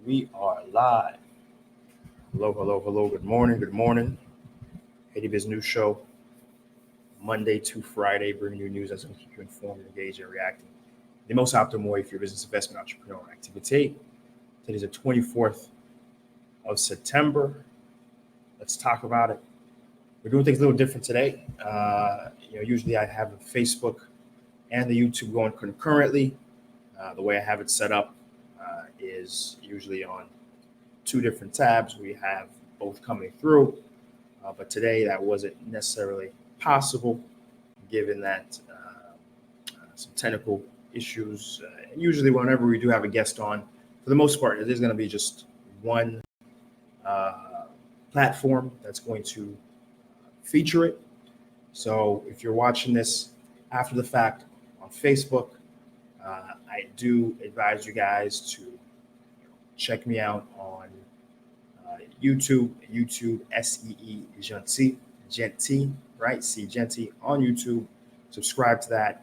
We are live. Hello, hello, hello. Good morning. Good morning. Haiti Biz News Show, Monday to Friday, bringing you news that's going to keep you informed, engaged, and reacting the most optimal way for your business, investment, entrepreneur activity. Today's the 24th of September. Let's talk about it. We're doing things a little different today. Usually I have the Facebook and the YouTube going concurrently. The way I have it set up is usually on two different tabs. We have both coming through, but today that wasn't necessarily possible given that some technical issues. Usually whenever we do have a guest on, for the most part, it is going to be just one platform that's going to feature it. So if you're watching this after the fact on Facebook, I do advise you guys to check me out on YouTube, Seejeanty, right? Seejeanty on YouTube. Subscribe to that.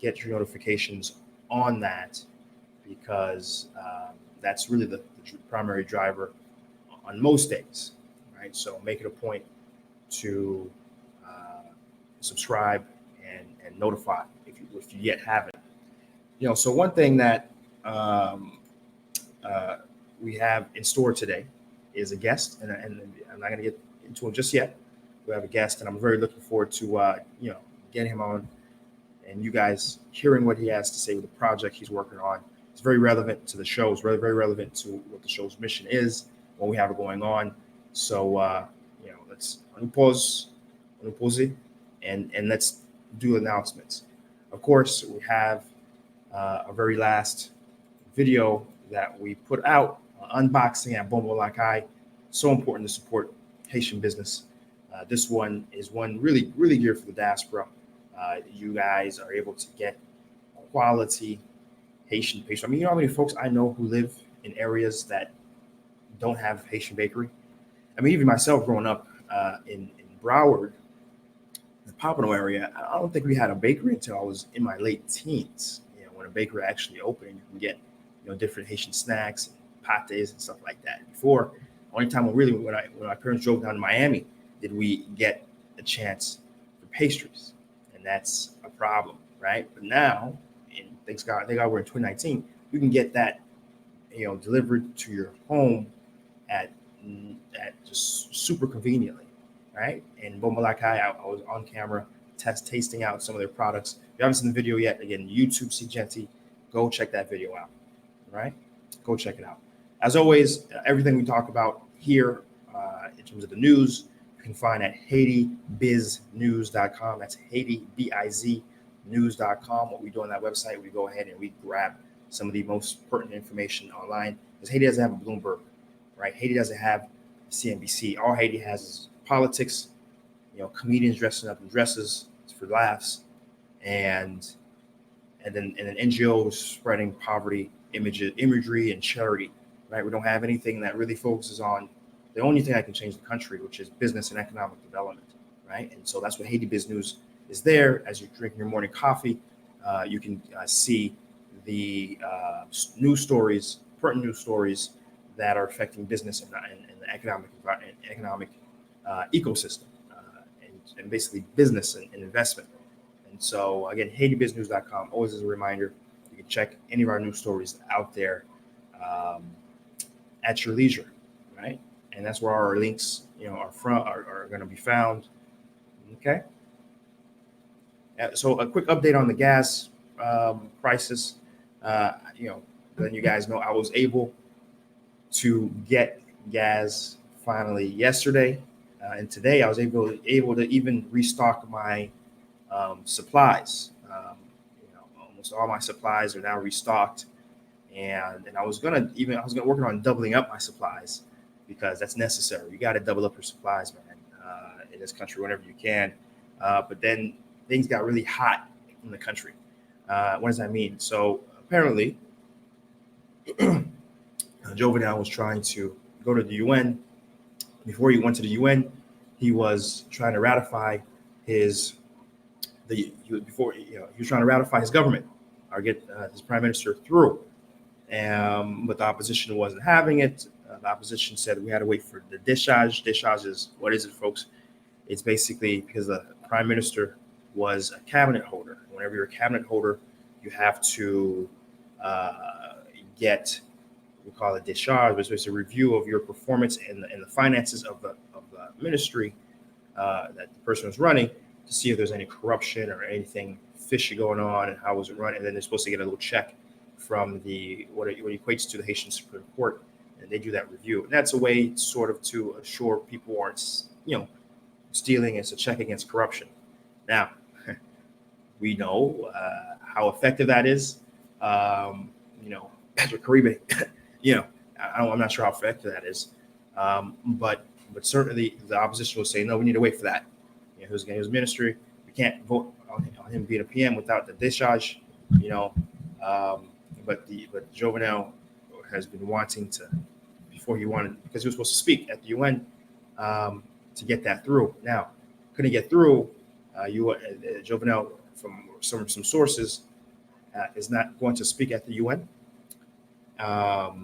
Get your notifications on that because that's really the primary driver on most days, right? So make it a point to subscribe and notify if you yet haven't. So one thing that we have in store today is a guest, and I'm not going to get into it just yet. We have a guest, and I'm very looking forward to getting him on and you guys hearing what he has to say with the project he's working on. It's very relevant to the show. It's very, very relevant to what the show's mission is, what we have going on. So let's pause it, and let's do announcements. Of course, we have a very last video that we put out, unboxing at BonBon Lakay. So important to support Haitian business. This one is one really, really geared for the diaspora. You guys are able to get quality Haitian pastry. I mean, you know how many folks I know who live in areas that don't have Haitian bakery? I mean, even myself growing up in Broward, the Pompano area, I don't think we had a bakery until I was in my late teens. When a bakery actually opened, you can get different Haitian snacks and pates and stuff like that. Before, only time when my parents drove down to Miami did we get a chance for pastries, and that's a problem, right? But now, and thank God we're in 2019, you can get that delivered to your home at just super conveniently, right? And BonBon Lakay, I was on camera tasting out some of their products. If you haven't seen the video yet, again, YouTube Seejeanty, go check that video out, right? Go check it out. As always, everything we talk about here in terms of the news, you can find at HaitiBizNews.com. That's Haiti, B-I-Z, news.com. What we do on that website, we go ahead and we grab some of the most pertinent information online, because Haiti doesn't have a Bloomberg, right? Haiti doesn't have CNBC. All Haiti has is politics, comedians dressing up in dresses for laughs, and then NGOs spreading poverty imagery and charity, right? We don't have anything that really focuses on the only thing that can change the country, which is business and economic development, right? And so that's what Haiti Biz News is there. As you're drinking your morning coffee, you can see the news stories, pertinent news stories that are affecting business and the economic ecosystem, and basically business and investment. And so again, HaitiBizNews.com, always as a reminder, you can check any of our news stories out there at your leisure, right? And that's where our links, are going to be found. Okay. So a quick update on the gas prices. Letting you guys know I was able to get gas finally yesterday, and today I was able to even restock my supplies. Almost all my supplies are now restocked, and I was working on doubling up my supplies, because that's necessary. You got to double up your supplies, man, in this country whenever you can. But then things got really hot in the country. What does that mean? So apparently, Joe Vidal was trying to go to the UN. Before he went to the UN, he was trying to ratify his government, or get his prime minister through But the opposition wasn't having it. The opposition said we had to wait for the discharge. Discharge is, what is it, folks? It's basically because the prime minister was a cabinet holder. Whenever you're a cabinet holder, you have to get, we call it discharge, but it's a review of your performance and the finances of the ministry that the person was running, to see if there's any corruption or anything fishy going on and how was it run. And then they're supposed to get a little check from the what equates to the Haitian Supreme Court, and they do that review. And that's a way sort of to assure people aren't, stealing. It's a check against corruption. Now, we know how effective that is. Patrick Caribe, I'm not sure how effective that is. But certainly the opposition will say, no, we need to wait for that. He was ministry. We can't vote on him being a PM without the discharge. But Jovenel has been wanting to, because he was supposed to speak at the UN to get that through. Now, couldn't get through. Jovenel, from some sources, is not going to speak at the UN. But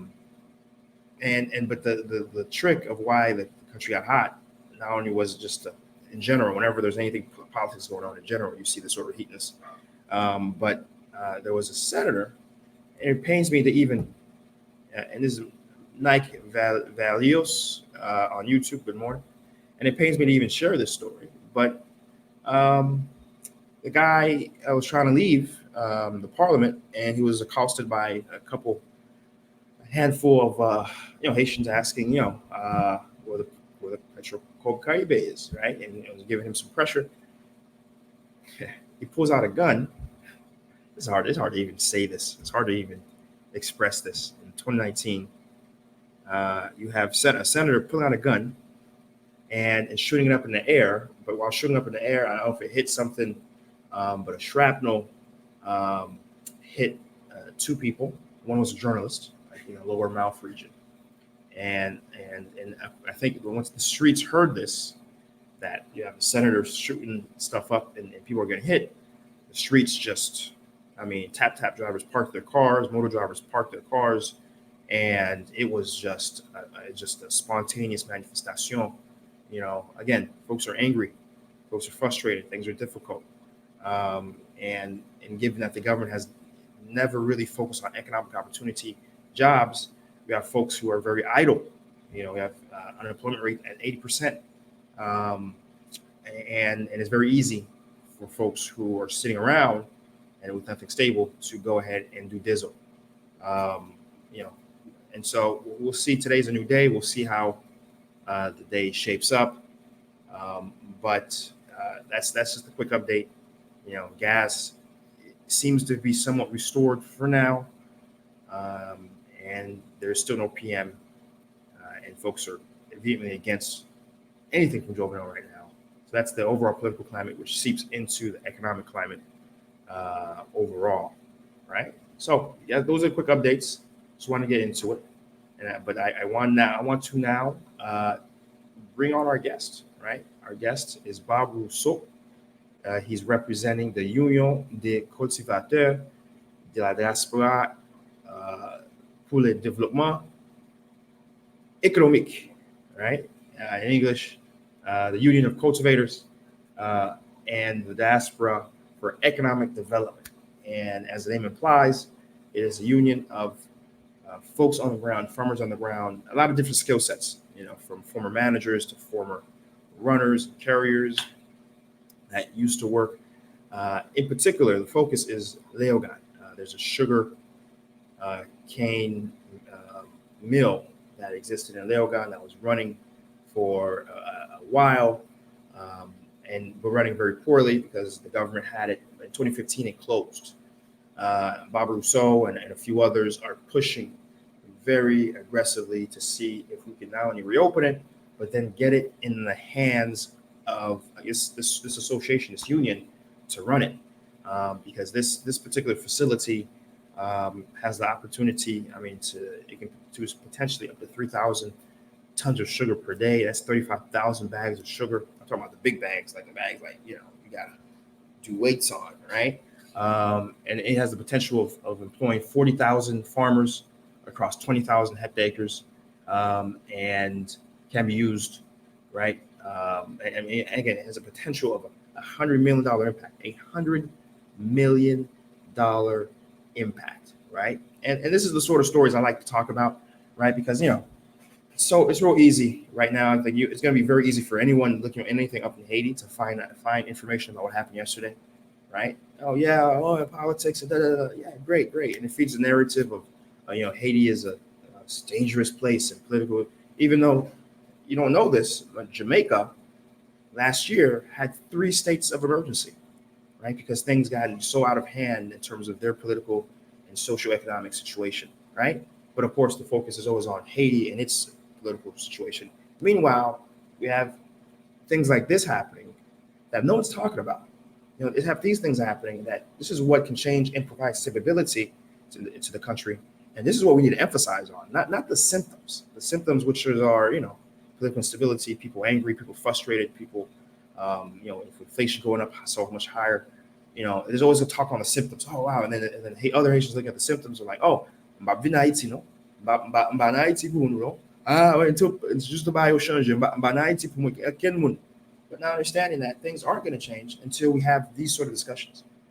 the trick of why the country got hot, not only was it just in general, whenever there's anything politics going on in general, you see this sort of heatness. But there was a senator, and it pains me to even, and this is Nike Valios on YouTube, good morning, and it pains me to even share this story, but the guy was trying to leave the parliament, and he was accosted by a handful of Haitians asking, where the Petro Caribe is, right? And it was giving him some pressure. He pulls out a gun. It's hard to even say this. It's hard to even express this. In 2019, you have a senator pulling out a gun and shooting it up in the air. But while shooting up in the air, I don't know if it hit something, but a shrapnel hit two people. One was a journalist, lower mouth region. And I think once the streets heard this, that you have senators shooting stuff up and people are getting hit, the streets just, tap drivers parked their cars, motor drivers parked their cars, and it was just a spontaneous manifestation. Again, folks are angry, folks are frustrated, things are difficult, and given that the government has never really focused on economic opportunity, jobs, we have folks who are very idle. We have unemployment rate at 80%, and it's very easy for folks who are sitting around and with nothing stable to go ahead and do dizzle. And so we'll see. Today's a new day. We'll see how the day shapes up. But that's just a quick update. Gas seems to be somewhat restored for now. And there's still no PM, and folks are vehemently against anything from Jovenel right now. So that's the overall political climate, which seeps into the economic climate overall, right? So yeah, those are quick updates. Just want to get into it, but I want to now bring on our guest, right? Our guest is Bobb Rousseau. He's representing the Union des Cultivateurs de la Diaspora pour le Développement, Economique, right? In English, the Union of Cultivators and the Diaspora for Economic Development. And as the name implies, it is a union of folks on the ground, farmers on the ground, a lot of different skill sets, from former managers to former runners and carriers that used to work. In particular, the focus is Léogane. There's a sugar cane mill that existed in Léogane that was running for a while, but running very poorly because the government had it. In 2015, it closed. Bobb Rousseau and a few others are pushing very aggressively to see if we can not only reopen it, but then get it in the hands of, I guess, this association, this union, to run it, because this particular facility has the opportunity. It can produce potentially up to 3,000 tons of sugar per day. That's 35,000 bags of sugar. I'm talking about the big bags, like the bags, you gotta do weights on, right? And it has the potential of employing 40,000 farmers across 20,000 hectares, and can be used, right? And again, it has a potential of $100 million impact, $100 million impact, right? And this is the sort of stories I like to talk about, right? Because, so it's real easy right now. Like it's going to be very easy for anyone looking at anything up in Haiti to find information about what happened yesterday, right? Oh yeah, politics, yeah, great. And it feeds the narrative of, Haiti is a dangerous place and political. Even though you don't know this, but Jamaica last year had 3 states of emergency, right? Because things got so out of hand in terms of their political and socioeconomic situation, right? But of course, the focus is always on Haiti and its political situation. Meanwhile, we have things like this happening that no one's talking about. They have these things happening that this is what can change and provide stability to the country. And this is what we need to emphasize on, not the symptoms. The symptoms, which are, political instability, people angry, people frustrated, people, inflation going up so much higher. There's always a talk on the symptoms. Oh, wow. And then other Haitians look at the symptoms are like, oh, Haiti, Haiti, it's just about Haiti, but now understanding that things aren't going to change until we have these sort of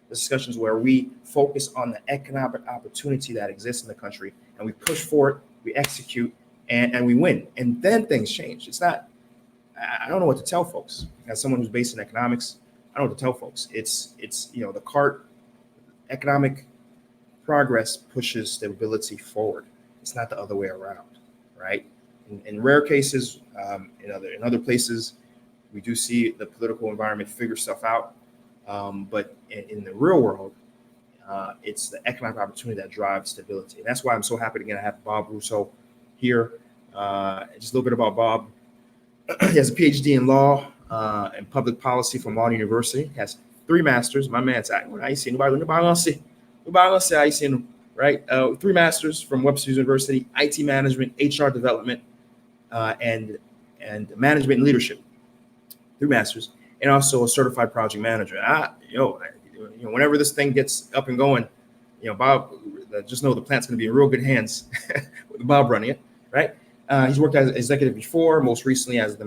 discussions where we focus on the economic opportunity that exists in the country and we push for it, we execute, and we win. And then things change. It's not, I don't know what to tell folks. As someone who's based in economics, I don't know what to tell folks. It's the cart, economic progress pushes stability forward. It's not the other way around, right? In rare cases, in other places, we do see the political environment figure stuff out. But in the real world, it's the economic opportunity that drives stability. And that's why I'm so happy to have Bobb Rousseau here. Just a little bit about Bobb. He has a PhD in law and public policy from Law University. He has 3 masters. My man's right? 3 masters from Webster University, IT management, HR development, and management and leadership. 3 masters, and also a certified project manager. Whenever this thing gets up and going, Bobb, just know the plant's going to be in real good hands with Bobb running it, right? He's worked as executive before, most recently as the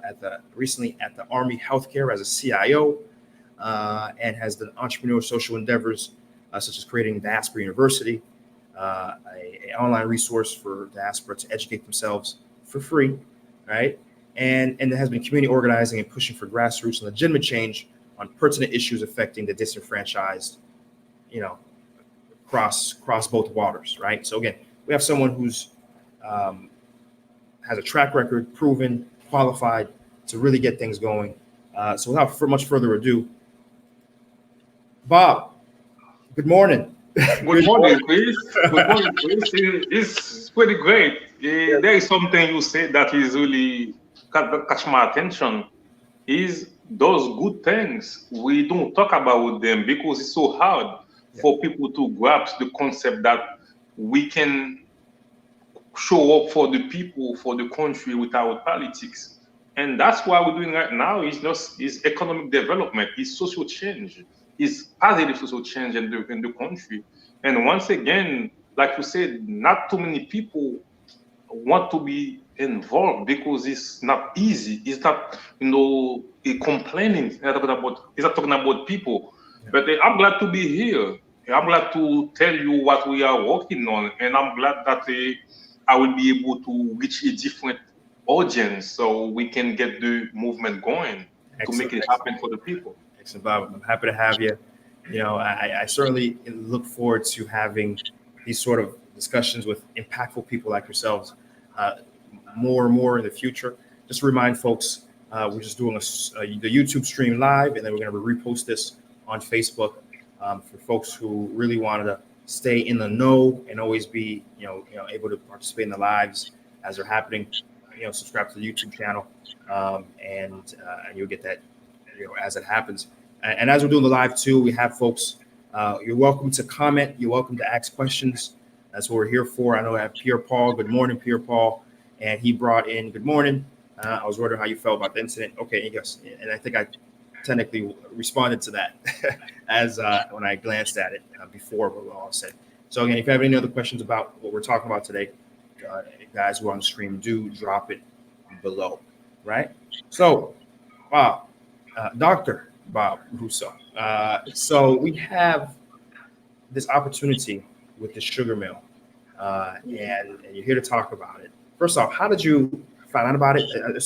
at the Army Healthcare as a CIO, and has done entrepreneurial social endeavors such as creating Diaspora University, an online resource for Diaspora to educate themselves for free, right? And there has been community organizing and pushing for grassroots and legitimate change on pertinent issues affecting the disenfranchised, across both waters, right? So again, we have someone who's has a track record, proven, qualified to really get things going. So without much further ado, Bobb, good morning. Good morning, Chris. Good morning, Chris. It's pretty great. There is something you said that is really catch my attention. Is those good things we don't talk about them because it's so hard for people to grasp the concept that we can show up for the people, for the country without politics. And that's what we're doing right now. Is economic development, is social change, is positive social change in the country. And once again, like you said, not too many people want to be involved because it's not easy. It's not, complaining. It's not talking about people. But I'm glad to be here. I'm glad to tell you what we are working on, and I'm glad that I will be able to reach a different audience so we can get the movement going to make it happen for the people. Excellent, Bobb. I'm happy to have you. I certainly look forward to having these sort of discussions with impactful people like yourselves more and more in the future. Just to remind folks, we're just doing the YouTube stream live, and then we're going to repost this on Facebook for folks who really wanted to stay in the know and always be, able to participate in the lives as they're happening. Subscribe to the YouTube channel, and you'll get that, as it happens. And as we're doing the live too, we have folks. You're welcome to comment. You're welcome to ask questions. That's what we're here for. I know I have Pierre Paul. Good morning, Pierre Paul. And he brought in good morning. I was wondering how you felt about the incident. Okay, yes. And I think I technically responded to that as when I glanced at it before we were all said. So again, if you have any other questions about what we're talking about today, guys who are on the stream, do drop it below, right? So, Bob, Dr. Bobb Rousseau. So we have this opportunity with the sugar mill, and you're here to talk about it. First off, how did you find out about it? How did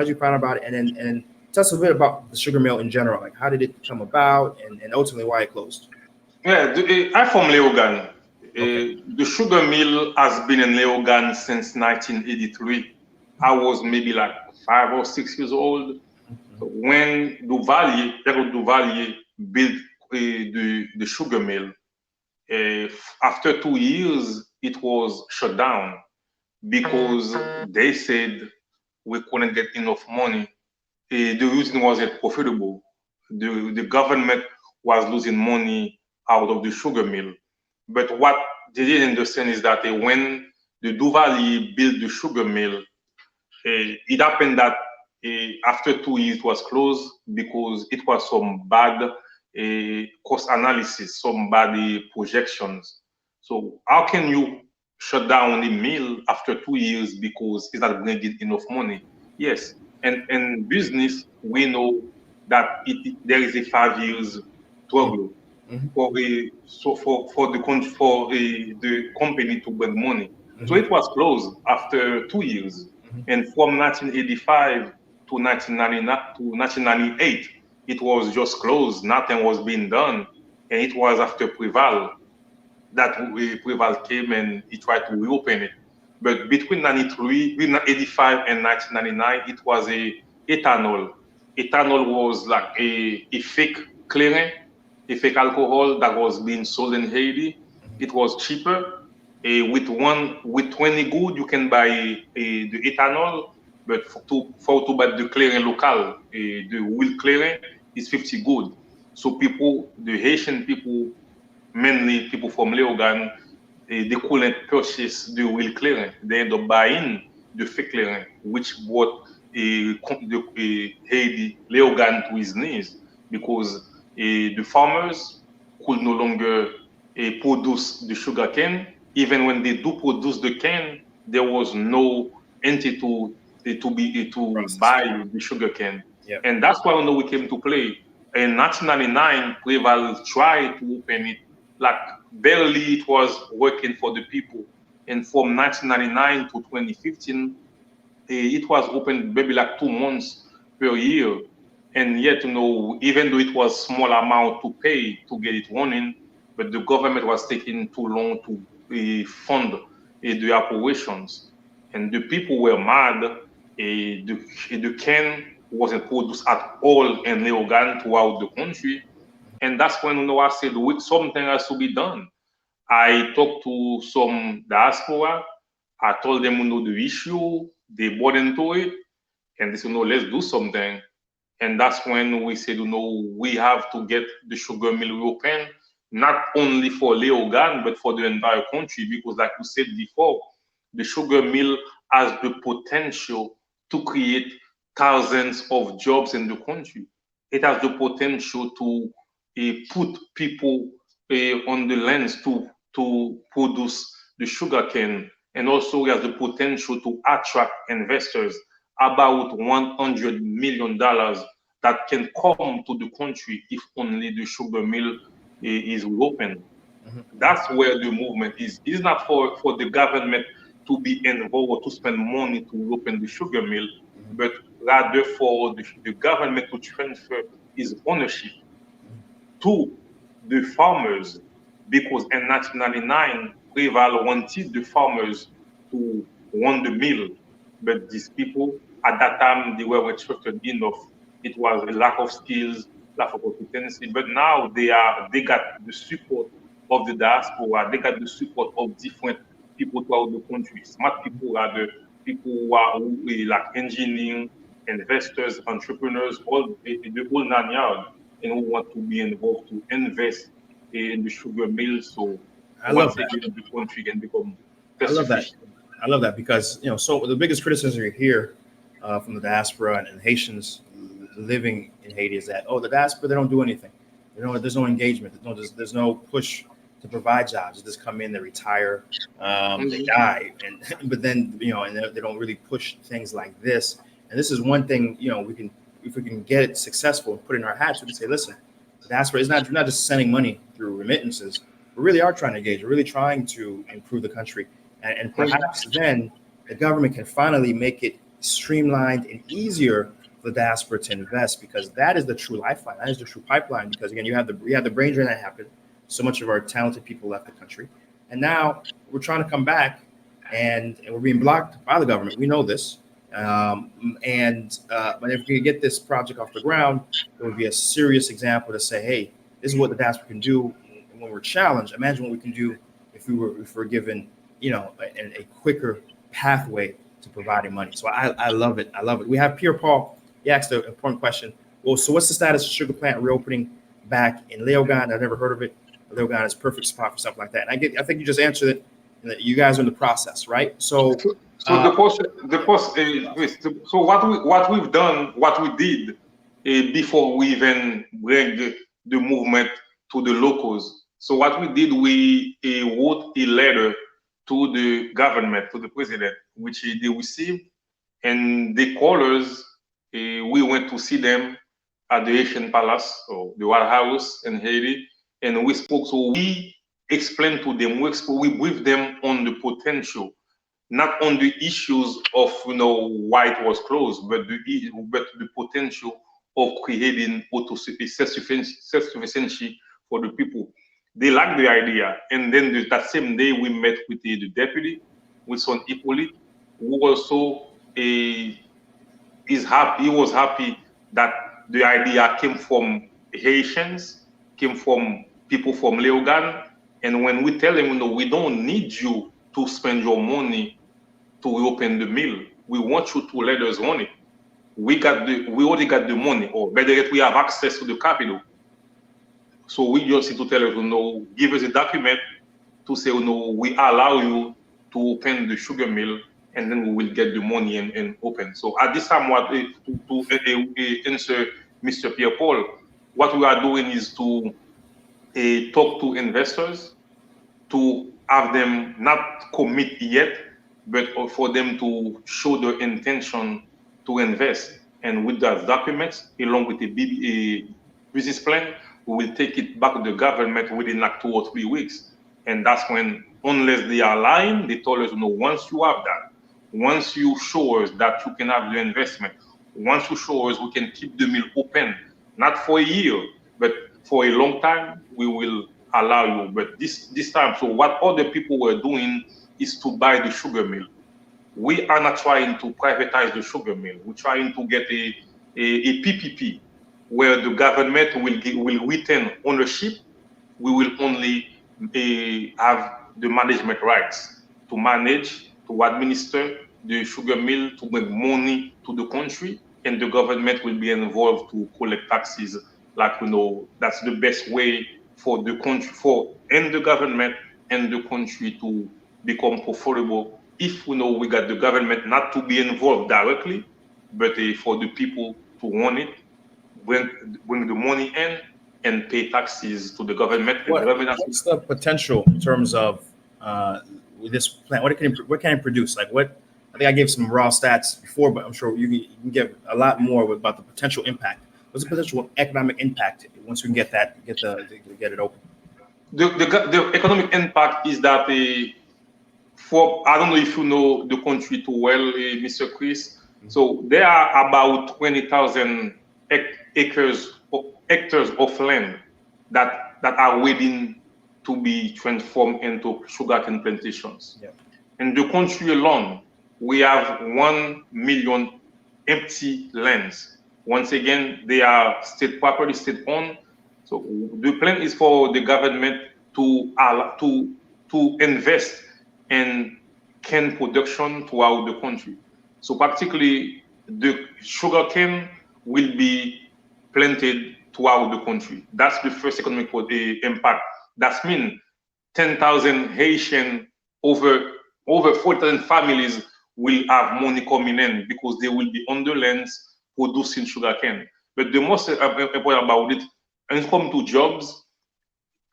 you find out about it? And then tell us a bit about the sugar mill in general. Like, how did it come about, and ultimately why it closed? Yeah, I'm from Leogan. Okay. The sugar mill has been in Leogan since 1983. I was maybe like 5 or 6 years old when Duvalier built the sugar mill. After 2 years, it was shut down because they said we couldn't get enough money. The reason wasn't profitable. The government was losing money out of the sugar mill. But what they didn't understand is that when the Duvalier built the sugar mill, it happened that after 2 years it was closed because it was some bad cost analysis, some bad projections. So how can you shut down a mill after 2 years because it's not bringing enough money? Yes, and in business we know that there is a 5 years struggle for the company to bring money. So it was closed after 2 years. And from 1985 to 1998, it was just closed. Nothing was being done. And it was after Preval that Preval came and he tried to reopen it. But between 85 and 1999, it was a ethanol. Ethanol was like a fake clearing, a fake alcohol that was being sold in Haiti. It was cheaper. With 20 good, you can buy the ethanol, but to buy the clearing local, the real clearing is 50 good. So the Haitian people, mainly people from Leogan, they couldn't purchase the real clearing. They end up buying the fake clearing, which brought Haiti, Leogan to his knees because the farmers could no longer produce the sugar cane. Even when they do produce the cane, there was no entity to buy the sugar cane. Yep. And that's why we came to play. In 1999, Preval tried to open it, like barely it was working for the people. And from 1999 to 2015, it was open maybe like 2 months per year. And yet, even though it was small amount to pay to get it running, but the government was taking too long to fund the operations. And the people were mad. The cane wasn't produced at all in Leogan throughout the country. And that's when I said, something has to be done. I talked to some diaspora. I told them the issue. They bought into it. And they said, let's do something. And that's when we said, we have to get the sugar mill reopened, not only for Leogan, but for the entire country. Because like you said before, the sugar mill has the potential to create thousands of jobs in the country. It has the potential to put people on the lands to produce the sugar cane. And also it has the potential to attract investors, about $100 million that can come to the country if only the sugar mill is open. That's where the movement is. It's not for the government to be involved or to spend money to open the sugar mill, but rather for the government to transfer its ownership to the farmers, because in 1999, Preval wanted the farmers to run the mill, but these people at that time they were restricted enough. It was a lack of skills, lack of competency. But now they got the support of the diaspora. They got the support of different people throughout the country. Smart people are the people who are like engineering, investors, entrepreneurs, all the whole 9 yards, and who want to be involved to invest in the sugar mill. So once again, the country can become self-sufficient. I love that because so the biggest criticism you hear from the diaspora and Haitians living in Haiti is that the diaspora, they don't do anything. There's no engagement. There's no push to provide jobs. They just come in, they retire, they die, but then and they don't really push things like this. And this is one thing if we can get it successful and put in our hats, we can say, listen, the diaspora is not just sending money through remittances. We really are trying to engage. We're really trying to improve the country, and perhaps then the government can finally make it streamlined and easier for the diaspora to invest, because that is the true lifeline. That is the true pipeline. Because again, you have the brain drain that happened. So much of our talented people left the country, and now we're trying to come back, and we're being blocked by the government. We know this, but if we get this project off the ground, it would be a serious example to say, hey, this is what the diaspora can do when we're challenged. Imagine what we can do if we're given a quicker pathway to providing money. So I love it. I love it. We have Pierre Paul. He asked an important question. Well, so what's the status of sugar plant reopening back in Léogâne? I've never heard of it. Léogâne is a perfect spot for something like that. And I think you just answered it. You guys are in the process, right? So what we've done, what we did before we even bring the movement to the locals. So what we did, we wrote a letter to the government, to the president, which they received, and the callers, we went to see them at the Haitian Palace, or the White House in Haiti, and we spoke. So we explained to them, we briefed them on the potential, not on the issues of why it was closed, but the potential of creating self-sufficiency for the people. They liked the idea, and then that same day we met with the deputy, with son Hippolyte, who also is happy. He was happy that the idea came from Haitians, came from people from Léogâne, and when we tell them, we don't need you to spend your money to reopen the mill. We want you to let us run it. We already got the money, or better yet, we have access to the capital. So we just need to tell us, give us a document to say, we allow you to open the sugar mill, and then we will get the money and open. So at this time, to answer Mr. Pierre Paul, what we are doing is to talk to investors, to have them not commit yet, but for them to show their intention to invest. And with those documents, along with a business plan, we will take it back to the government within like 2 or 3 weeks. And that's when, unless they are lying, they told us, once you have that, once you show us that you can have the investment, once you show us we can keep the mill open, not for a year, but for a long time, we will allow you. But this time, so what other people were doing is to buy the sugar mill. We are not trying to privatize the sugar mill. We're trying to get a PPP, where the government will retain ownership. We will only have the management rights to manage, to administer the sugar mill, to make money to the country, and the government will be involved to collect taxes. That's the best way for the country, and the government and the country to become profitable. If we got the government not to be involved directly, but for the people to run it, bring the money in and pay taxes to the government. What's the potential in terms of this plant? What can it produce? I think I gave some raw stats before, but I'm sure you can give a lot more about the potential impact. What's the potential economic impact once we can get it open? The economic impact is that I don't know if you know the country too well, Mr. Chris. So there are about 20,000 hectares of land that are waiting to be transformed into sugarcane plantations. Yeah. In the country alone, we have 1 million empty lands. Once again, they are state property, state owned. So the plan is for the government to invest in cane production throughout the country. So practically, the sugarcane will be planted throughout the country. That's the first economic impact. That means 10,000 Haitian, over 40,000 families will have money coming in because they will be on the lands producing sugarcane. But the most important about it, when it comes to jobs,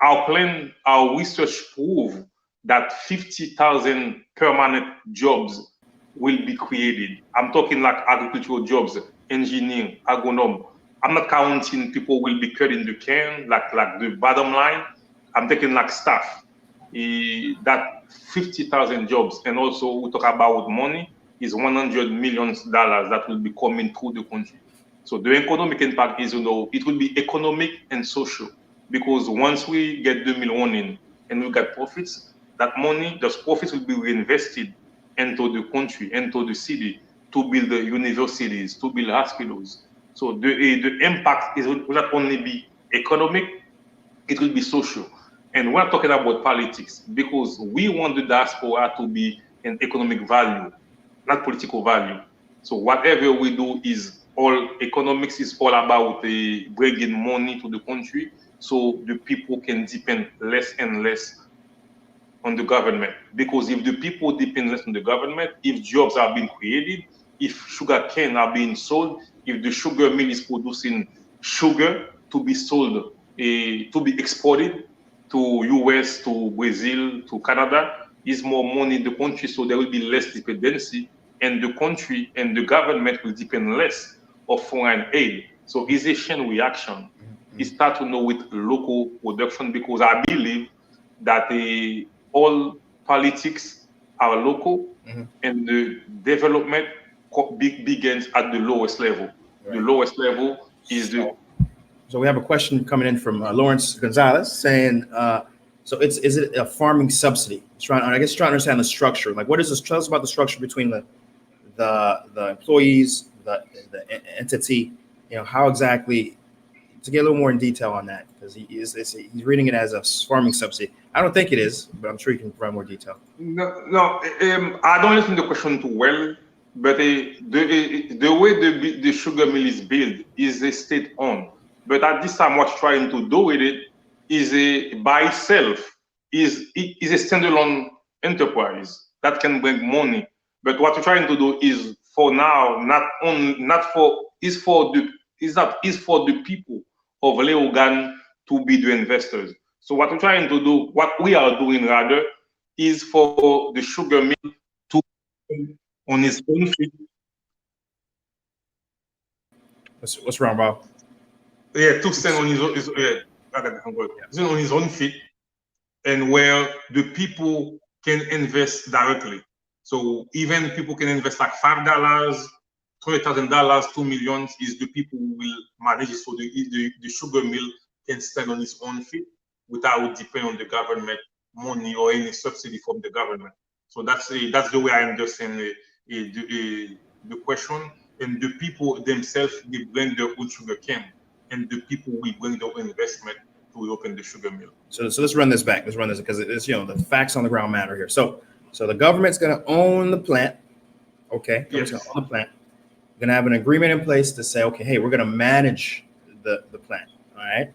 our plan, our research prove that 50,000 permanent jobs will be created. I'm talking like agricultural jobs, engineering, agronom. I'm not counting people will be cut in the can, like the bottom line. I'm taking like staff. That 50,000 jobs, and also we talk about money, is $100 million that will be coming through the country. So the economic impact is, it will be economic and social, because once we get the mill running and we get profits, that money, those profits will be reinvested into the country, into the city, to build the universities, to build hospitals. So the impact will not only be economic, it will be social. And we're talking about politics because we want the diaspora to be an economic value, not political value. So whatever we do is all economics is all about bringing money to the country, so the people can depend less and less on the government. Because if the people depend less on the government, if jobs are being created, if sugar cane are being sold, if the sugar mill is producing sugar to be sold, to be exported to US, to Brazil, to Canada, is more money in the country, so there will be less dependency, and the country and the government will depend less of foreign aid. So it's a chain reaction. It starts with local production, because I believe that all politics are local, and the development begins at the lowest level. Right. The lowest level is the... So we have a question coming in from Lawrence Gonzalez saying, so is it a farming subsidy? Trying to understand the structure. Like, what is this? Tell us about the structure between the employees, the entity. How exactly, to get a little more in detail on that, because he's reading it as a farming subsidy. I don't think it is, but I'm sure you can provide more detail. No, I don't listen to the question too well. But the way the sugar mill is built is a state-owned. But at this time, what's trying to do with it is by itself is a standalone enterprise that can bring money. But what we're trying to do is, for now, is for the people of Leogan to be the investors. So what we're trying to do, what we are doing rather, is for the sugar mill to on his own feet. What's wrong, Bob? Yeah, to stand on his own feet, and where the people can invest directly. So even people can invest like $5, $20,000, $2 million, is the people who will manage it. So the sugar mill can stand on its own feet without depending on the government money or any subsidy from the government. So that's the way I understand the question. And the people themselves, they bring their own sugar cane, and the people will bring their own investment to open the sugar mill. So let's run this back. Let's run this, because it's the facts on the ground matter here. So the government's going to own the plant. Okay. Yes. Going to own the plant. We're going to have an agreement in place to say, okay, hey, we're going to manage the plant. All right.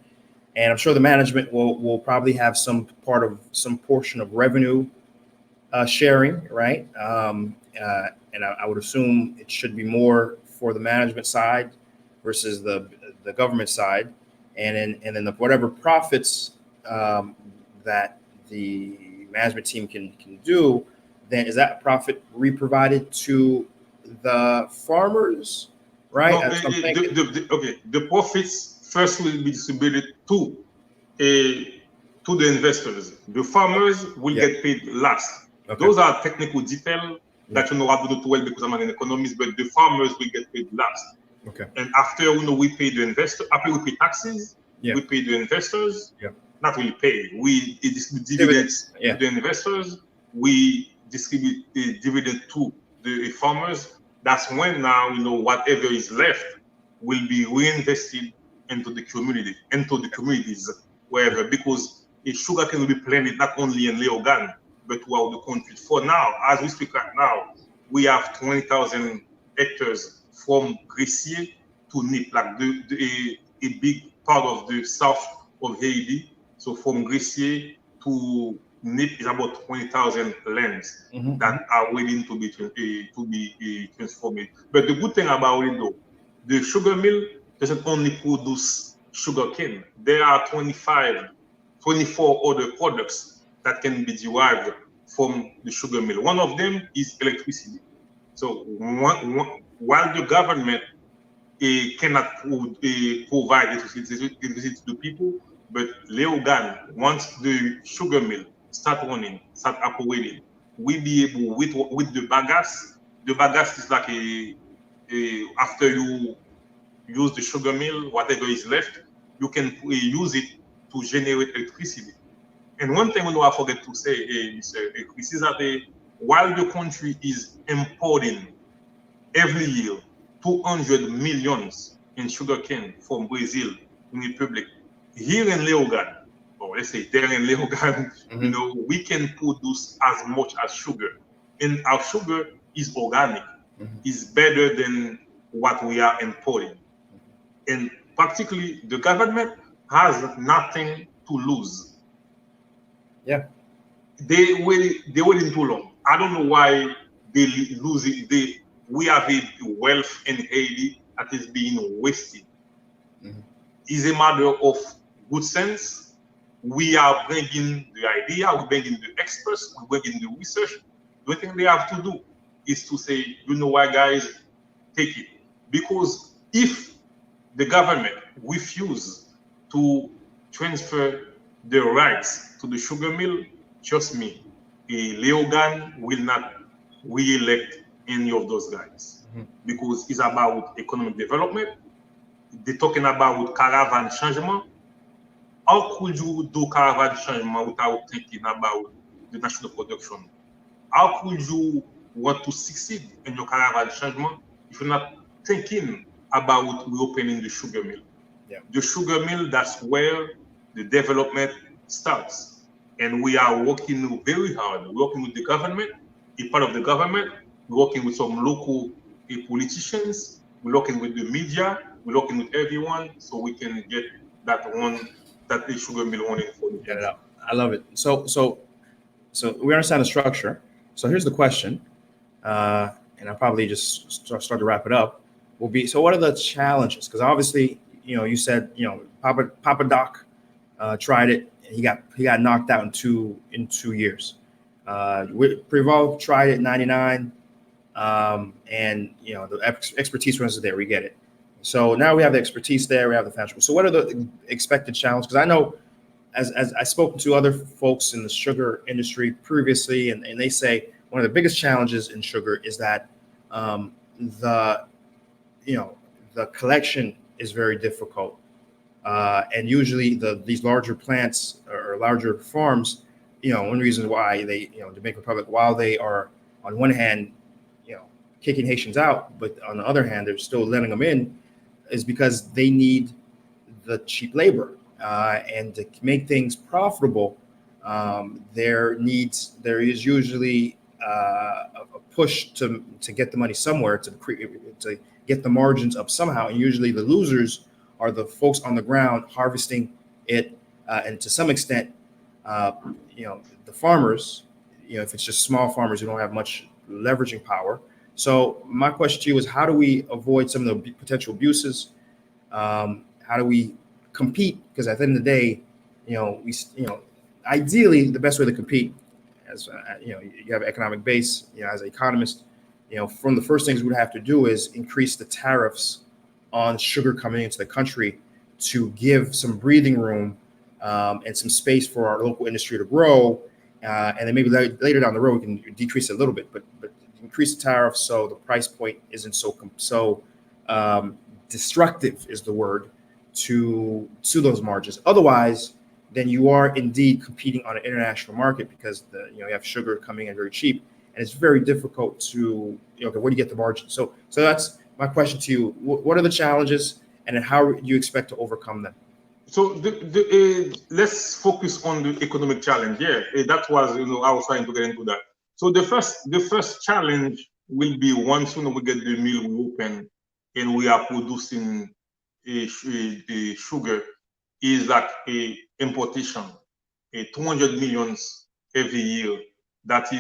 And I'm sure the management will probably have some portion of revenue sharing, right? And I would assume it should be more for the management side versus the government side, and then whatever profits that the management team can do, then is that profit re-provided to the farmers, right? No, the profits first will be distributed to the investors. The farmers will get paid last. Okay. Those are technical details that I do too well, because I'm an economist, but the farmers will get paid last. Okay. And after we pay the investor, after we pay taxes, we pay the investors. Not really pay. We distribute dividends to the investors. We distribute the dividend to the farmers. That's when now whatever is left will be reinvested into the community, into the communities, wherever, because a sugar cane will be planted not only in Leogan, but throughout the country. For now, as we speak right now, we have 20,000 hectares from Gressier to Nip, like a big part of the south of Haiti. So from Gressier to Nip is about 20,000 lands that are waiting to be transformed. But the good thing about it, though, the sugar mill doesn't only produce sugar cane. There are 25 24 other products that can be derived from the sugar mill. One of them is electricity. So while the government cannot provide electricity to the people, but Leogan, once the sugar mill start operating, we'll be able with the bagasse. The bagasse is like after you use the sugar mill, whatever is left, you can use it to generate electricity. And one thing I forget to say, Mr. Chris, is that while the country is importing every year 200 millions in sugarcane from Brazil, in the Republic, here in Leogan, or let's say there in Leogan, you know, we can produce as much as sugar. And our sugar is organic, is better than what we are importing. And practically the government has nothing to lose. Yeah. They waiting too long. I don't know why they lose it. We have a wealth in Haiti that is being wasted. It's a matter of good sense. We are bringing the idea, we're bringing the experts, we're bringing the research. The thing they have to do is to say, you know what, guys, take it. Because if the government refuses to transfer the rights to the sugar mill, trust me, Leogan will not re-elect any of those guys. Because it's about economic development. They're talking about caravan changement. How could you do caravan changement without thinking about the national production? How could you want to succeed in your caravan changement if you're not thinking about reopening the sugar mill? Yeah. The sugar mill, that's where the development starts. And we are working very hard. We're working with the government, a part of the government. We're working with some local politicians. We're working with the media. We're working with everyone so we can get that the sugar mill running for the Get it out. I love it. So we understand the structure. So here's the question, and I'll probably just start to wrap it up. So what are the challenges? Because obviously, you know, you said, you know, Papa Doc tried it. And he got knocked out in two years. Preval tried it in '99, and you know the expertise runs there. We get it. So now we have the expertise there. We have the financial. So what are the expected challenges? Because I know, as I've spoken to other folks in the sugar industry previously, and they say one of the biggest challenges in sugar is that the collection is very difficult, and usually these larger plants or larger farms, you know, one reason why they, you know, Dominican Republic, while they are on one hand, you know, kicking Haitians out, but on the other hand, they're still letting them in, is because they need the cheap labor, and to make things profitable, there is usually a push to get the money somewhere to get the margins up somehow, and usually the losers are the folks on the ground harvesting it, and to some extent, you know, the farmers, you know, if it's just small farmers who don't have much leveraging power. So my question to you is, how do we avoid some of the potential abuses? How do we compete? Because at the end of the day, you know, ideally the best way to compete, as you know, you have an economic base, you know, as an economist, you know, from the first things we'd have to do is increase the tariffs on sugar coming into the country to give some breathing room, and some space for our local industry to grow, and then maybe later down the road we can decrease it a little bit, but increase the tariffs so the price point isn't so destructive is the word to those margins. Otherwise, then you are indeed competing on an international market, because you have sugar coming in very cheap, and it's very difficult to, you know, where do you get the margin? So that's my question to you. What are the challenges, and then how do you expect to overcome them? So let's focus on the economic challenge. Yeah, that was, you know, I was trying to get into that. So the first challenge will be, once, you know, we get the mill open and we are producing a sugar, is that a importation, 200 millions every year that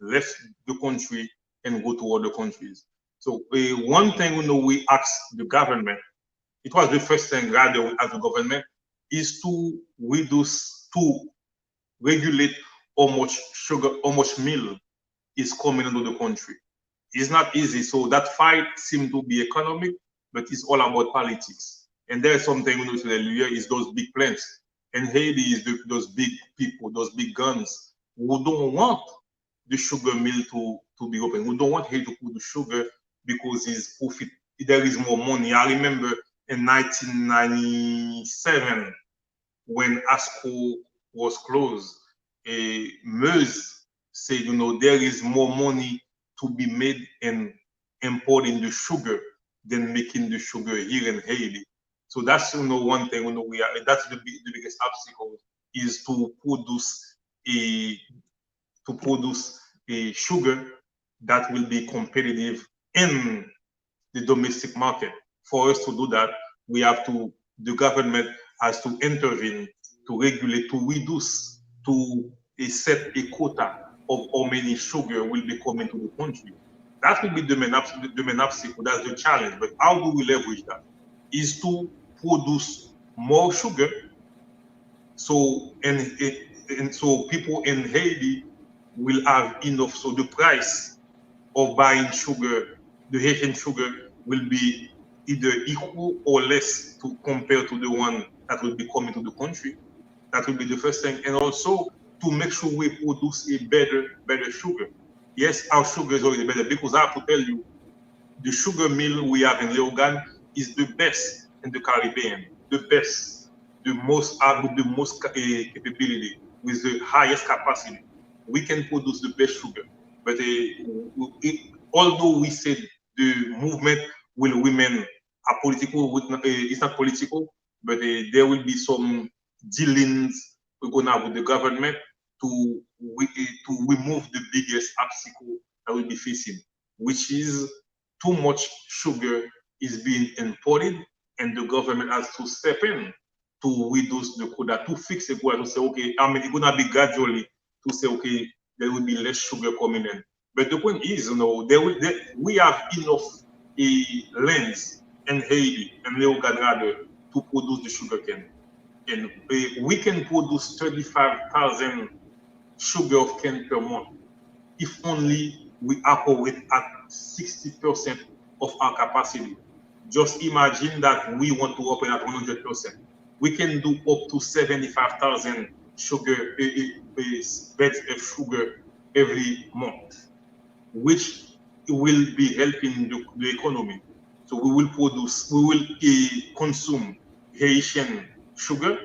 left the country and go to other countries. So one thing, you know, we asked the government. It was the first thing rather as the government is to regulate how much sugar, how much meal is coming into the country. It's not easy. So that fight seems to be economic, but it's all about politics. And there's something we know earlier is those big plants. And Haiti is those big people, those big guns who don't want the sugar mill to be open. We don't want Haiti to put the sugar because it's profit. There is more money. I remember in 1997 when ASCO was closed, Meuse said, there is more money to be made in importing the sugar than making the sugar here in Haiti. So that's one thing that's the biggest obstacle is to produce a sugar that will be competitive in the domestic market. For us to do that, the government has to intervene to regulate, to reduce, to set a quota of how many sugar will be coming to the country. That will be the main obstacle. That's the challenge. But how do we leverage that? Is to produce more sugar, so so people in Haiti will have enough. So the price of buying sugar, the Haitian sugar, will be either equal or less to compare to the one that will be coming to the country. That will be the first thing, and also to make sure we produce a better sugar. Yes, our sugar is already better, because I have to tell you, the sugar mill we have in Leogane is the best in the Caribbean, the best, the most capability, with the highest capacity. We can produce the best sugar, but although we said the movement will remain it's not political, but there will be some dealings we're going to have with the government to remove the biggest obstacle that we'll be facing, which is too much sugar is being imported, and the government has to step in to reduce the quota, to fix the quota, to say, okay, it's going to be gradually to say, okay, there will be less sugar coming in. But the point is, we have enough lands in Haiti and Leogane to produce the sugar cane. And we can produce 35,000 sugar of cane per month if only we operate at 60% of our capacity. Just imagine that we want to operate at 100%. We can do up to 75,000 beds of sugar every month, which will be helping the economy. So we will consume Haitian sugar.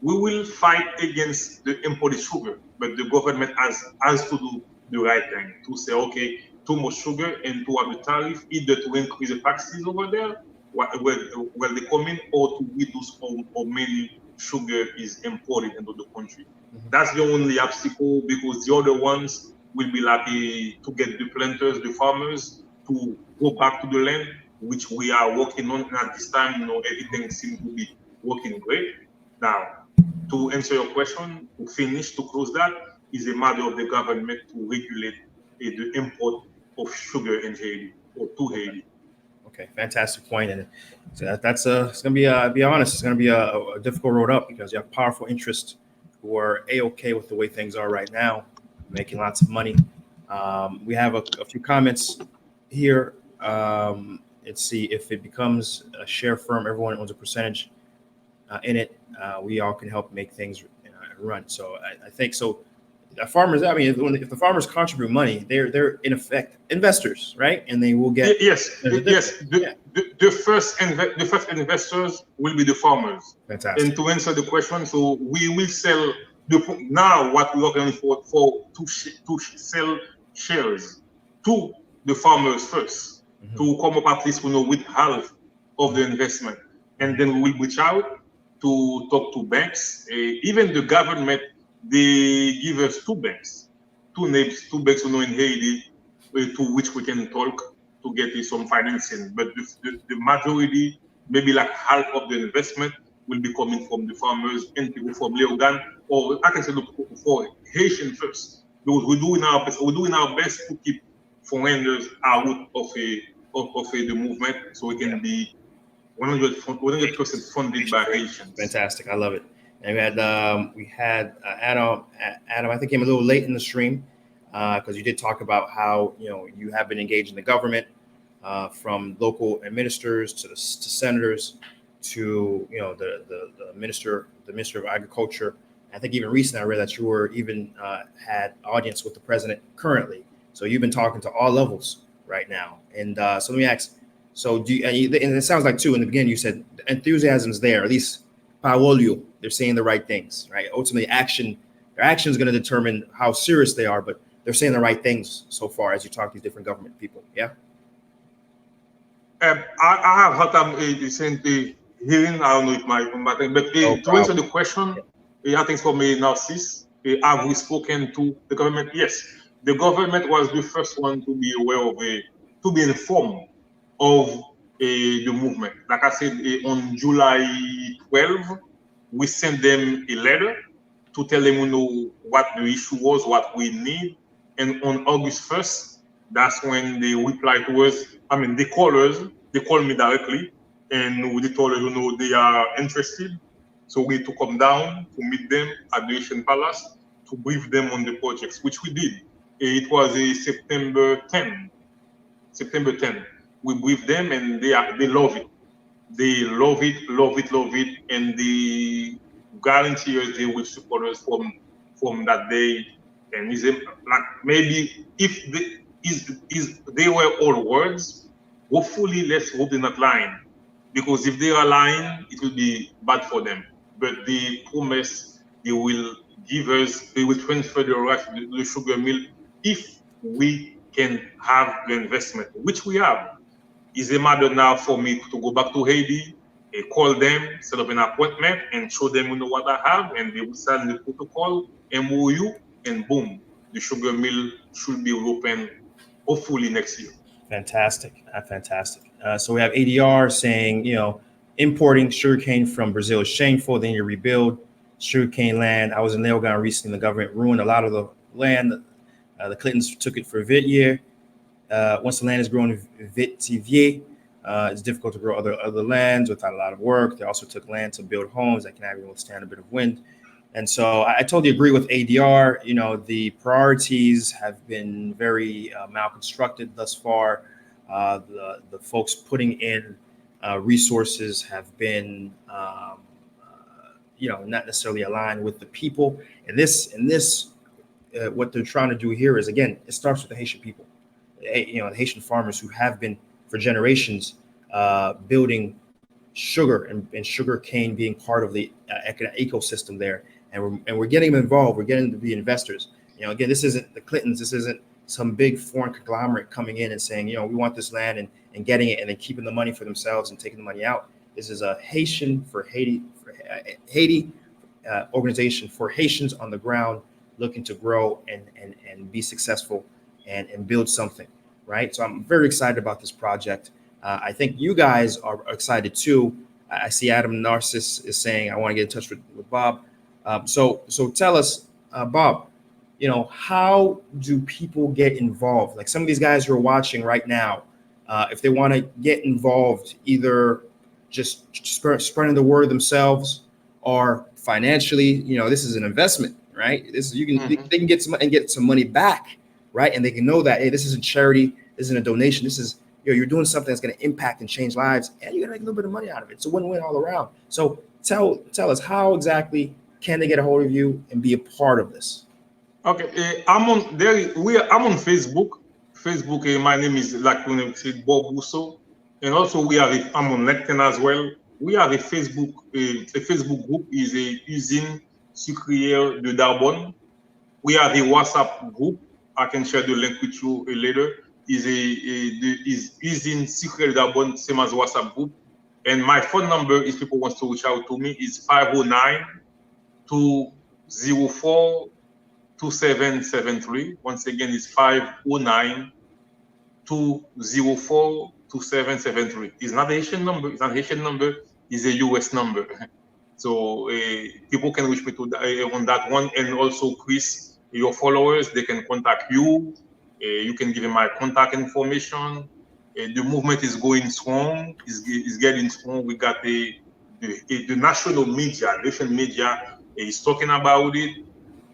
We will fight against the imported sugar, but the government has to do the right thing, to say, okay, too much sugar, and to have the tariff, either to increase the taxes over there where they come in, or to reduce how many sugar is imported into the country. That's the only obstacle, because the other ones will be like to get the planters, the farmers, to go back to the land, which we are working on. And at this time, everything seems to be working great. Now, to answer your question, to close that, is a matter of the government to regulate the import of sugar in Haiti, or to Haiti. Okay, fantastic point. And that's it's going to be, be honest, it's going to be a difficult road up, because you have powerful interests who are A-okay with the way things are right now, making lots of money. We have a few comments here. Let's see, if it becomes a share firm, everyone owns a percentage in it. We all can help make things run. So I think so. Farmers, if the farmers contribute money, they're in effect investors, right? And they will get The first investors will be the farmers. Fantastic. And to answer the question, so we will sell now what we are going to sell shares to the farmers first, to come up at least with half of the investment, and then we will reach out to talk to banks. Even the government, they give us two banks in Haiti, to which we can talk to get some financing. But the majority, maybe like half of the investment, will be coming from the farmers and people from Leogane, or I can say for Haitian first, because we're doing our best to keep foreigners out of the movement, so we can be 100% funded by Haitians. Fantastic, I love it. And we had Adam. Adam, I think came a little late in the stream because you did talk about how you have been engaged in the government, from local ministers to senators to the minister of agriculture. I think even recently I read that you were even had audience with the president currently. So you've been talking to all levels right now. And so let me ask. So and it sounds like too in the beginning you said the enthusiasm's there, at least Paolio, they're saying the right things, right? Ultimately, their action is going to determine how serious they are, but they're saying the right things so far as you talk to these different government people. Yeah. I have had time recently hearing. I don't know if my but to answer the question, I think for me Narcisse, have we spoken to the government? Yes, the government was the first one to be aware of to be informed of the movement. Like I said, on July 12, we sent them a letter to tell them what the issue was, what we need. And on August 1st, that's when they replied to us. I mean, they called me directly, and we told us, they are interested. So we had to come down to meet them at the Haitian Palace to brief them on the projects, which we did. It was a September 10. We briefed them, and they love it. They love it, and the guarantee us they will support us from that day. And like maybe if they were all words, hopefully let's hope they're not lying, because if they are lying, it will be bad for them. But they promise they will give us, they will transfer the rights to the sugar mill if we can have the investment, which we have. It's a matter now for me to go back to Haiti, call them, set up an appointment, and show them what I have, and they will sign the protocol, MOU, and boom, the sugar mill should be open hopefully next year. Fantastic, fantastic. So we have ADR saying, importing sugarcane from Brazil is shameful. They need to rebuild sugarcane land. I was in Leogan recently. The government ruined a lot of the land. The Clintons took it for Vitier. Once the land is grown vitivier, it's difficult to grow other lands without a lot of work. They also took land to build homes that can even withstand a bit of wind. And so I totally agree with ADR. The priorities have been very malconstructed thus far. The folks putting in resources have been, not necessarily aligned with the people. And this, what they're trying to do here is, again, it starts with the Haitian people. The Haitian farmers who have been for generations building sugar and sugar cane being part of the ecosystem there. And we're getting them involved. We're getting them to be investors. Again, this isn't the Clintons. This isn't some big foreign conglomerate coming in and saying, we want this land and getting it and then keeping the money for themselves and taking the money out. This is a Haitian for Haiti organization for Haitians on the ground looking to grow and be successful and build something, right? So I'm very excited about this project. I think you guys are excited too. I see Adam Narcisse is saying, I want to get in touch with Bobb. So tell us, Bobb, how do people get involved? Like some of these guys who are watching right now, if they want to get involved, either just spreading the word themselves or financially, this is an investment, right? This is they can get some money back, right? And they can know that, hey, this isn't charity, this isn't a donation. This is you're doing something that's going to impact and change lives, and you're going to make a little bit of money out of it. It's a win-win all around. So tell us, how exactly can they get a hold of you and be a part of this? Okay, I'm on Facebook. My name is Bobb Rousseau, and also I'm on LinkedIn as well. We have a Facebook group is a usine sucrière de Darbonne. We have a WhatsApp group. I can share the link with you later. Is usine sucrière de Darbonne, same as WhatsApp group. And my phone number, if people want to reach out to me, is 509-204-2773. Once again, it's 509-204-2773. It's not a Haitian number. It's not a Haitian number. It's a US number. So people can reach me on that one. And also, Chris, your followers, they can contact you. You can give them my contact information. the movement is going strong, is getting strong. We got the national media is talking about it.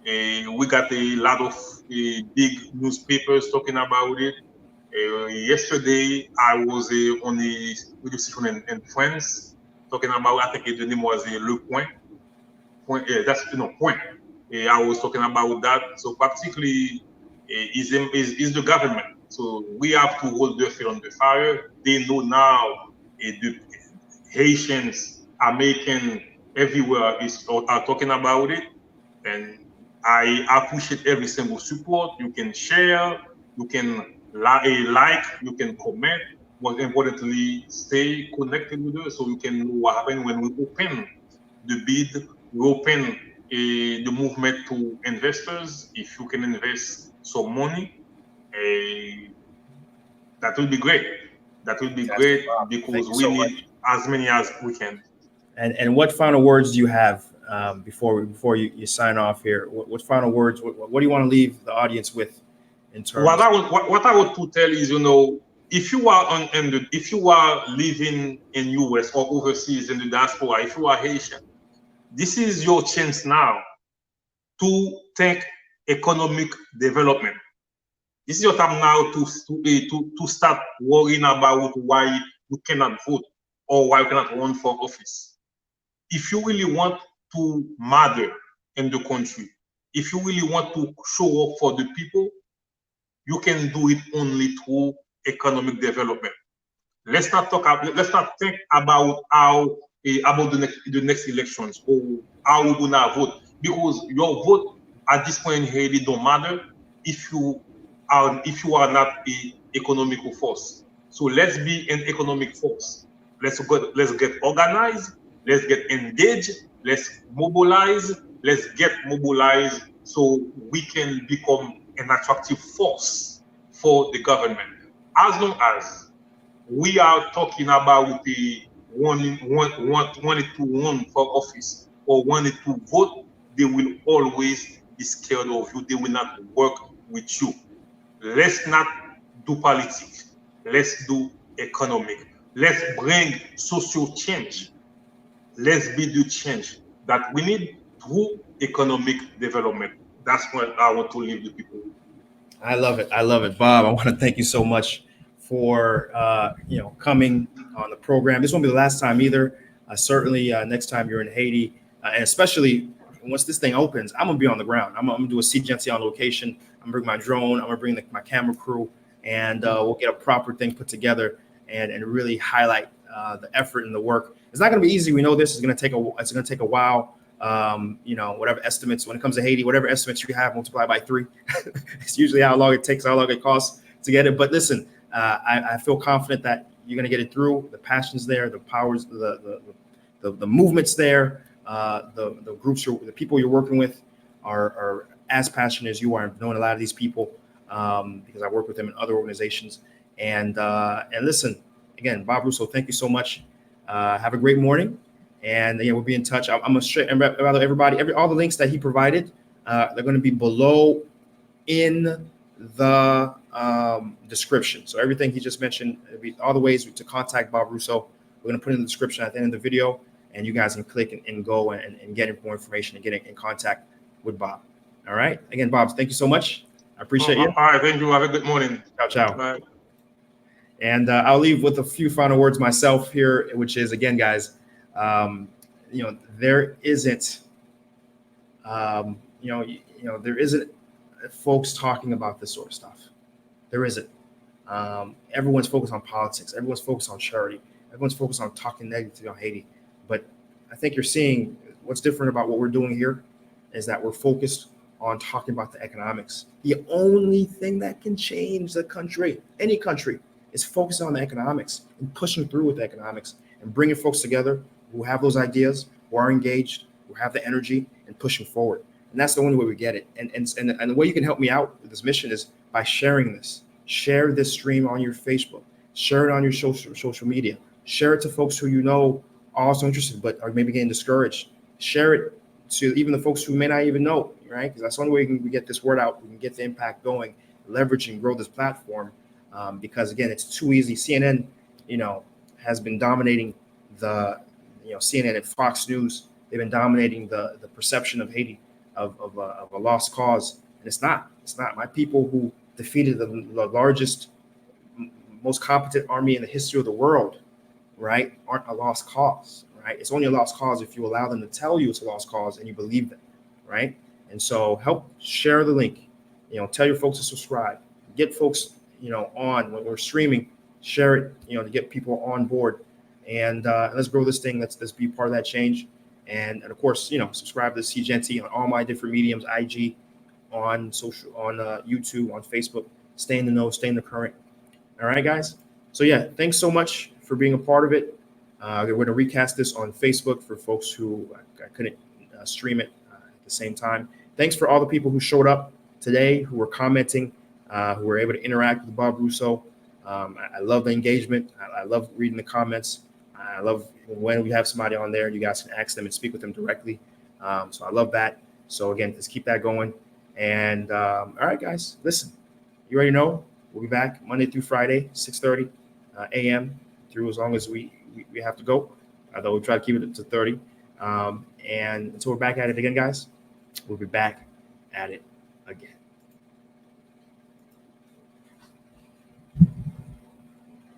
We got a lot of big newspapers talking about it. Yesterday, I was on the radio station in France talking about, I think the name was Le Point. That's Point. I was talking about that. So practically, is the government. So we have to hold their feet on the fire. They know now the Haitians, Americans, everywhere are talking about it. And I appreciate every single support. You can share, you can like, you can comment. Most importantly, stay connected with us so you can know what happens when we open the bid, we open the movement to investors. If you can invest some money, that will be great. That will be great because we need as many as we can. And what final words do you have before you sign off here? What final words? What do you want to leave the audience with in terms? What I would to tell is, if you are if you are living in US or overseas in the diaspora, if you are Haitian, this is your chance now to think economic development. This is your time now to start worrying about why you cannot vote or why you cannot run for office. If you really want to matter in the country, if you really want to show up for the people, you can do it only through economic development. Let's not think about how about the next elections or how we're gonna vote, because your vote at this point in Haiti don't matter if you are not an economical force. So let's be an economic force. Let's get organized. Let's get engaged. Let's mobilize. Let's get mobilized so we can become an attractive force for the government. As long as we are talking about the wanting to run for office or wanting to vote, they will always be scared of you. They will not work with you. Let's not do politics. Let's do economic. Let's bring social change. Let's be the change that we need through economic development. That's what I want to leave the people with. I love it. I love it, Bob. I want to thank you so much for coming on the program. This won't be the last time either. Certainly, next time you're in Haiti, and especially once this thing opens, I'm gonna be on the ground. I'm gonna do a Seejeanty on location. I'm gonna bring my drone. I'm gonna bring my camera crew, and we'll get a proper thing put together and really highlight the effort and the work. It's not gonna be easy. We know this is gonna take a while. Whatever estimates when it comes to Haiti, whatever estimates you have, multiply by 3. It's usually how long it takes, how long it costs to get it. But listen, I feel confident that you're gonna get it through. The passion's there, the powers, the movements there. The groups, the people you're working with are as passionate as you are. I've known a lot of these people because I work with them in other organizations. And listen, again, Bobb Rousseau, thank you so much. Have a great morning, and we'll be in touch. I'm gonna share everybody, all the links that he provided. They're going to be below in the description. So everything he just mentioned, all the ways to contact Bobb Rousseau, we're going to put in the description at the end of the video. And you guys can click and go and get more information and get in contact with Bobb. All right. Again, Bobb, thank you so much. I appreciate you. All right. Thank you. Have a good morning. Ciao. Bye. And I'll leave with a few final words myself here, which is, again, guys, there isn't, there isn't folks talking about this sort of stuff. There isn't. Everyone's focused on politics. Everyone's focused on charity. Everyone's focused on talking negatively on Haiti. But I think you're seeing what's different about what we're doing here is that we're focused on talking about the economics. The only thing that can change the country, any country, is focusing on the economics and pushing through with the economics and bringing folks together who have those ideas, who are engaged, who have the energy, and pushing forward. And that's the only way we get it. And the way you can help me out with this mission is by sharing this. Share this stream on your Facebook. Share it on your social media. Share it to folks who you know are also interested but are maybe getting discouraged. Share it to even the folks who may not even know, right? Because that's the only way we can get this word out. We can get the impact going, leverage and grow this platform. because again, it's too easy. CNN, has been dominating CNN and Fox News. They've been dominating the perception of Haiti of a lost cause, and it's not. It's not. My people who defeated the largest, most competent army in the history of the world, right, aren't a lost cause, right? It's only a lost cause if you allow them to tell you it's a lost cause and you believe them, right? And so help share the link, tell your folks to subscribe, get folks, on when we're streaming, share it, to get people on board, and let's grow this thing. Let's be part of that change. And of course, subscribe to Seejeanty on all my different mediums, IG, on social, on YouTube, on Facebook. Stay in the know, stay in the current. All right, guys. So yeah, thanks so much for being a part of it. We're going to recast this on Facebook for folks who I couldn't stream it at the same time. Thanks for all the people who showed up today, who were commenting, who were able to interact with Bobb Rousseau. I love the engagement. I love reading the comments. I love when we have somebody on there, you guys can ask them and speak with them directly. So I love that. So again, let's keep that going. And all right, guys, listen, you already know we'll be back Monday through Friday, 6:30 a.m. through as long as we have to go, although we try to keep it to 30. And until we're back at it again, guys, we'll be back at it again.